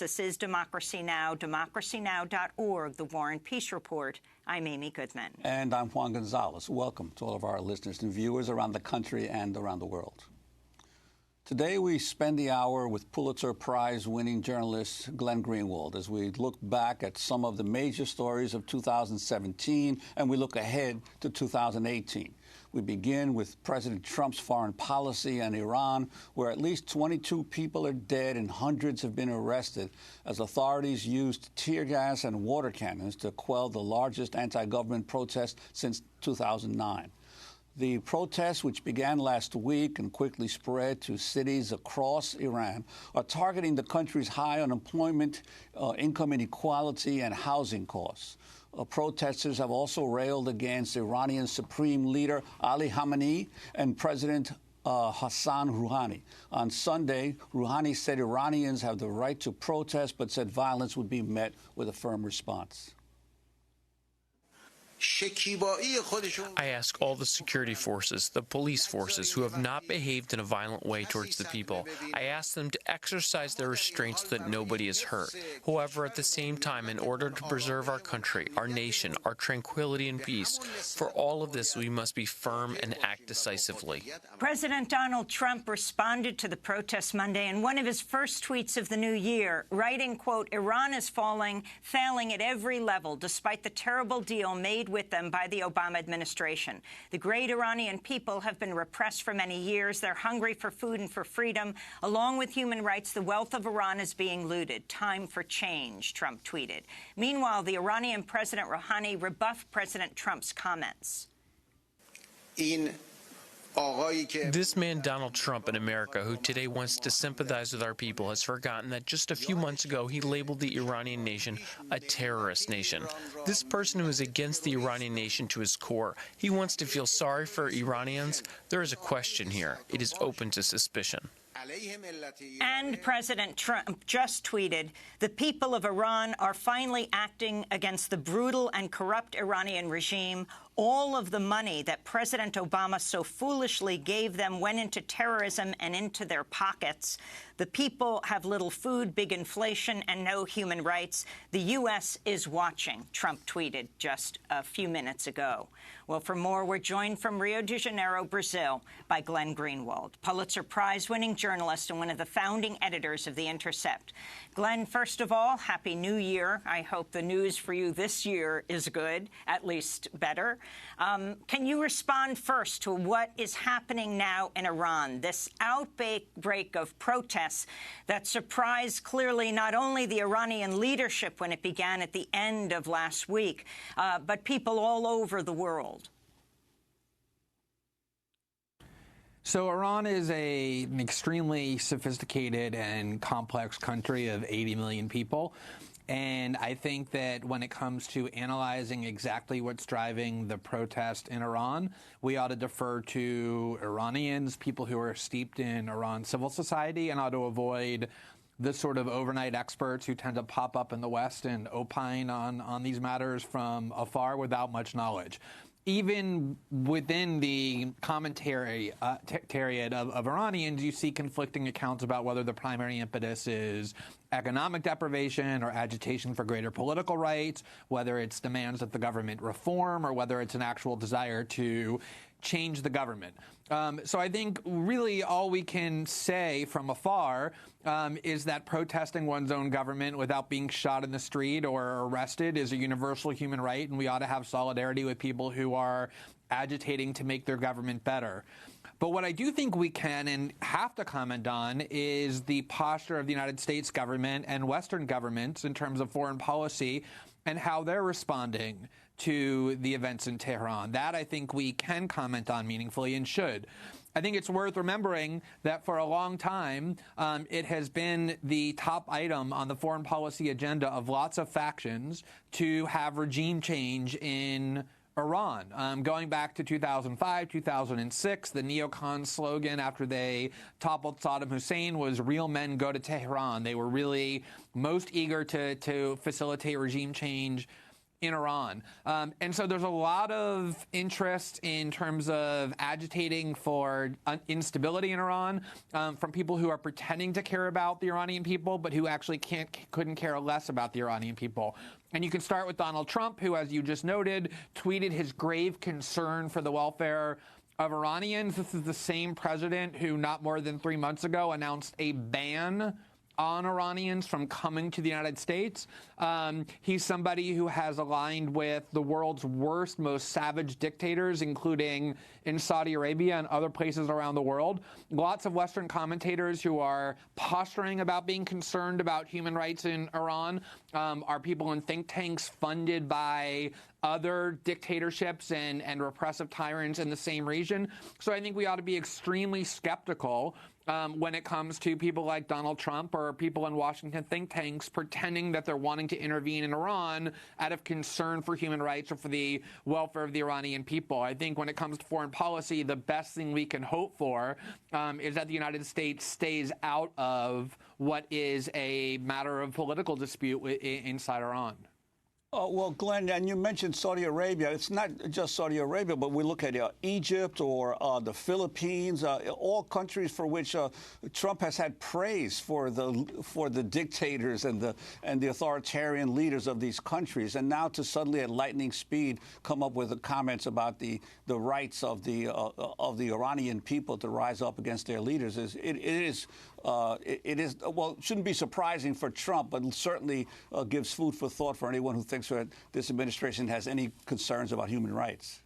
This is Democracy Now!, democracynow.org, The War and Peace Report. I'm Amy Goodman. And I'm Juan Gonzalez. Welcome to all of our listeners and viewers around the country and around the world. Today, we spend the hour with Pulitzer Prize-winning journalist Glenn Greenwald as we look back at some of the major stories of 2017 and we look ahead to 2018. We begin with President Trump's foreign policy and Iran, where at least 22 people are dead and hundreds have been arrested as authorities used tear gas and water cannons to quell the largest anti-government protest since 2009. The protests, which began last week and quickly spread to cities across Iran, are targeting the country's high unemployment, income inequality, and housing costs. Protesters have also railed against Iranian Supreme Leader Ali Khamenei and President Hassan Rouhani. On Sunday, Rouhani said Iranians have the right to protest, but said violence would be met with a firm response. I ask all the security forces, the police forces, who have not behaved in a violent way towards the people. I ask them to exercise their restraints so that nobody is hurt. However, at the same time, in order to preserve our country, our nation, our tranquility and peace, for all of this, we must be firm and act decisively. President Donald Trump responded to the protests Monday in one of his first tweets of the new year, writing, quote, "Iran is failing at every level, despite the terrible deal made with them by the Obama administration. The great Iranian people have been repressed for many years. They're hungry for food and for freedom. Along with human rights, the wealth of Iran is being looted. Time for change," Trump tweeted. Meanwhile, the Iranian President Rouhani rebuffed President Trump's comments. This man, Donald Trump, in America, who today wants to sympathize with our people, has forgotten that just a few months ago he labeled the Iranian nation a terrorist nation. This person who is against the Iranian nation to his core, he wants to feel sorry for Iranians. There is a question here. It is open to suspicion. And President Trump just tweeted, "The people of Iran are finally acting against the brutal and corrupt Iranian regime. All of the money that President Obama so foolishly gave them went into terrorism and into their pockets. The people have little food, big inflation, and no human rights. The U.S. is watching," Trump tweeted just a few minutes ago. Well, for more, we're joined from Rio de Janeiro, Brazil, by Glenn Greenwald, Pulitzer Prize-winning journalist and one of the founding editors of The Intercept. Glenn, first of all, Happy New Year. I hope the news for you this year is good, at least better. Can you respond first to what is happening now in Iran, this outbreak of protests that surprised clearly not only the Iranian leadership when it began at the end of last week, but people all over the world? So Iran is an extremely sophisticated and complex country of 80 million people. And I think that when it comes to analyzing exactly what's driving the protest in Iran, we ought to defer to Iranians, people who are steeped in Iran civil society, and ought to avoid the sort of overnight experts who tend to pop up in the West and opine on these matters from afar without much knowledge. Even within the commentary of Iranians, you see conflicting accounts about whether the primary impetus is economic deprivation or agitation for greater political rights, whether it's demands that the government reform, or whether it's an actual desire to change the government. So I think really all we can say from afar is that protesting one's own government without being shot in the street or arrested is a universal human right, and we ought to have solidarity with people who are agitating to make their government better. But what I do think we can and have to comment on is the posture of the United States government and Western governments in terms of foreign policy and how they're responding to the events in Tehran. That I think we can comment on meaningfully and should. I think it's worth remembering that for a long time, it has been the top item on the foreign policy agenda of lots of factions to have regime change in Iran. Going back to 2005, 2006, the neocon slogan after they toppled Saddam Hussein was "Real men go to Tehran." They were really most eager to facilitate regime change in Iran. And so there's a lot of interest in terms of agitating for instability in Iran from people who are pretending to care about the Iranian people, but who actually couldn't care less about the Iranian people. And you can start with Donald Trump, who, as you just noted, tweeted his grave concern for the welfare of Iranians. This is the same president who not more than 3 months ago announced a ban on Iranians from coming to the United States. He's somebody who has aligned with the world's worst, most savage dictators, including in Saudi Arabia and other places around the world. Lots of Western commentators who are posturing about being concerned about human rights in Iran are people in think tanks funded by other dictatorships and repressive tyrants in the same region. So I think we ought to be extremely skeptical when it comes to people like Donald Trump or people in Washington think tanks pretending that they're wanting to intervene in Iran out of concern for human rights or for the welfare of the Iranian people. I think when it comes to foreign policy, the best thing we can hope for is that the United States stays out of what is a matter of political dispute inside Iran. Well, Glenn, and you mentioned Saudi Arabia. It's not just Saudi Arabia, but we look at Egypt or the Philippines, all countries for which Trump has had praise for the dictators and the authoritarian leaders of these countries, and now to suddenly at lightning speed come up with the comments about the rights of the Iranian people to rise up against their leaders it shouldn't be surprising for Trump, but certainly gives food for thought for anyone who thinks that this administration has any concerns about human rights.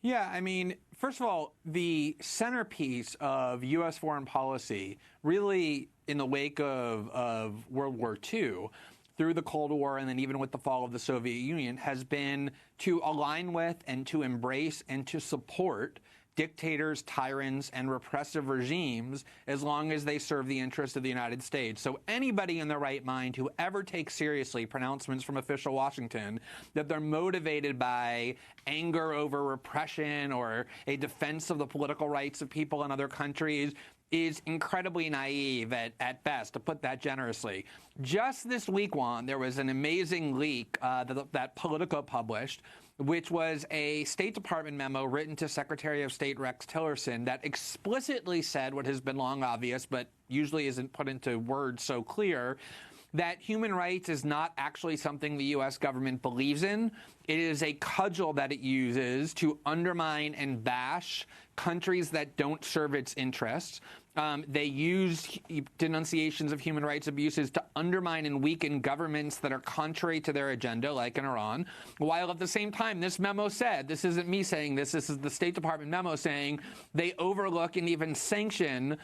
Yeah, I mean, first of all, the centerpiece of U.S. foreign policy, really in the wake of World War II, through the Cold War and then even with the fall of the Soviet Union, has been to align with and to embrace and to support dictators, tyrants, and repressive regimes as long as they serve the interests of the United States. So anybody in their right mind who ever takes seriously pronouncements from official Washington that they're motivated by anger over repression or a defense of the political rights of people in other countries is incredibly naive at best, to put that generously. Just this week, Juan, there was an amazing leak that Politico published, which was a State Department memo written to Secretary of State Rex Tillerson that explicitly said what has been long obvious, but usually isn't put into words so clear, that human rights is not actually something the U.S. government believes in. It is a cudgel that it uses to undermine and bash countries that don't serve its interests. They use denunciations of human rights abuses to undermine and weaken governments that are contrary to their agenda, like in Iran, while at the same time, this memo said, this isn't me saying this is the State Department memo saying, they overlook and even sanction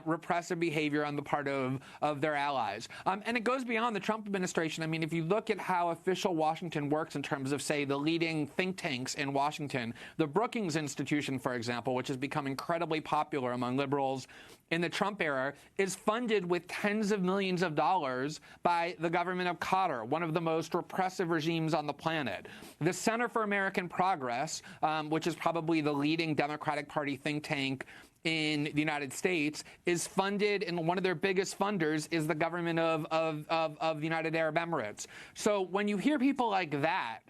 repressive behavior on the part of their allies. And it goes beyond the Trump administration. I mean, if you look at how official Washington works in terms of, say, the leading think tanks in Washington, the Brookings Institution, for example, which has become incredibly popular among liberals in the Trump era, is funded with tens of millions of dollars by the government of Qatar, one of the most repressive regimes on the planet. The Center for American Progress, which is probably the leading Democratic Party think tank in the United States, is funded, and one of their biggest funders is the government of the United Arab Emirates. So when you hear people like that,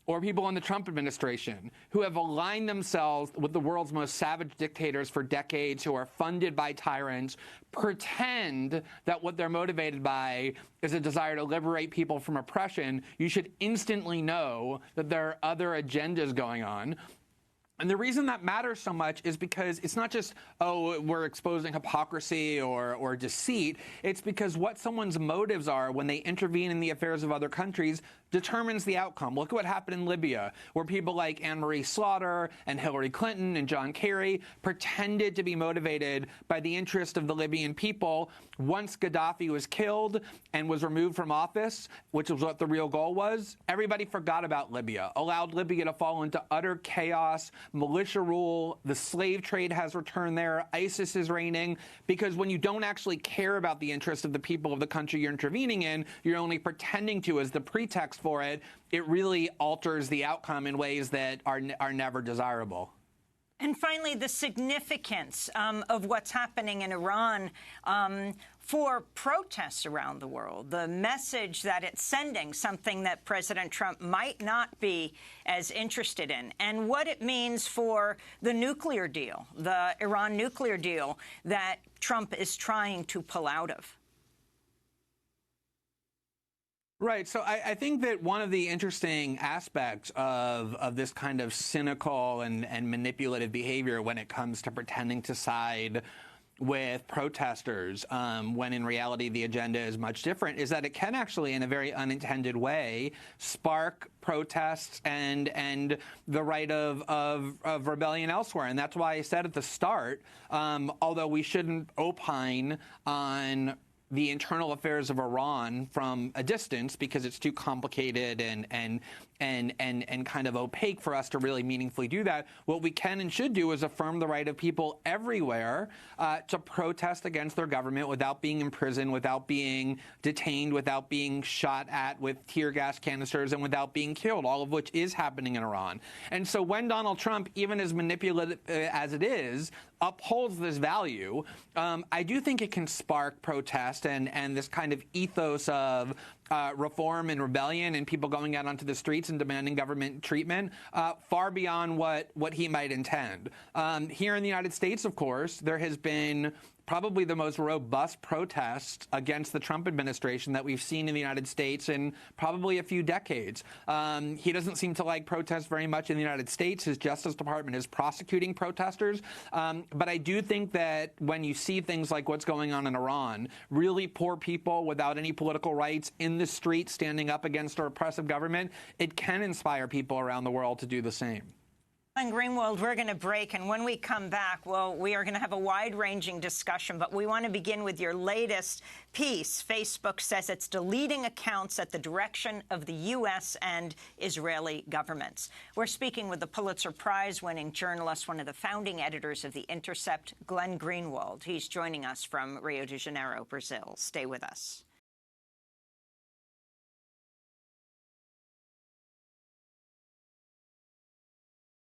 or people in the Trump administration who have aligned themselves with the world's most savage dictators for decades, who are funded by tyrants, pretend that what they're motivated by is a desire to liberate people from oppression, you should instantly know that there are other agendas going on. And the reason that matters so much is because it's not just, oh, we're exposing hypocrisy or deceit. It's because what someone's motives are when they intervene in the affairs of other countries determines the outcome. Look at what happened in Libya, where people like Anne-Marie Slaughter and Hillary Clinton and John Kerry pretended to be motivated by the interest of the Libyan people. Once Gaddafi was killed and was removed from office, which was what the real goal was, everybody forgot about Libya, allowed Libya to fall into utter chaos, militia rule, the slave trade has returned there, ISIS is reigning, because when you don't actually care about the interest of the people of the country you're intervening in, you're only pretending to as the pretext for it, it really alters the outcome in ways that are never desirable. And finally, the significance of what's happening in Iran for protests around the world, the message that it's sending, something that President Trump might not be as interested in, and what it means for the nuclear deal, the Iran nuclear deal that Trump is trying to pull out of. Right. So I think that one of the interesting aspects of this kind of cynical and manipulative behavior when it comes to pretending to side with protesters, when in reality the agenda is much different, is that it can actually, in a very unintended way, spark protests and the right of rebellion elsewhere. And that's why I said at the start, although we shouldn't opine on the internal affairs of Iran from a distance because it's too complicated and kind of opaque for us to really meaningfully do that. What we can and should do is affirm the right of people everywhere to protest against their government without being imprisoned, without being detained, without being shot at with tear gas canisters, and without being killed, all of which is happening in Iran. And so when Donald Trump, even as manipulative as it is, upholds this value, I do think it can spark protest and this kind of ethos of reform and rebellion and people going out onto the streets and demanding government treatment far beyond what he might intend. Here in the United States, of course, there has been probably the most robust protest against the Trump administration that we've seen in the United States in probably a few decades. He doesn't seem to like protests very much in the United States. His Justice Department is prosecuting protesters. But I do think that when you see things like what's going on in Iran, really poor people without any political rights in the street standing up against a repressive government, it can inspire people around the world to do the same. In Greenwald, we're going to break, and when we come back, well, we are going to have a wide-ranging discussion, but we want to begin with your latest piece. Facebook says it's deleting accounts at the direction of the U.S. and Israeli governments. We're speaking with the Pulitzer Prize-winning journalist, one of the founding editors of The Intercept, Glenn Greenwald. He's joining us from Rio de Janeiro, Brazil. Stay with us.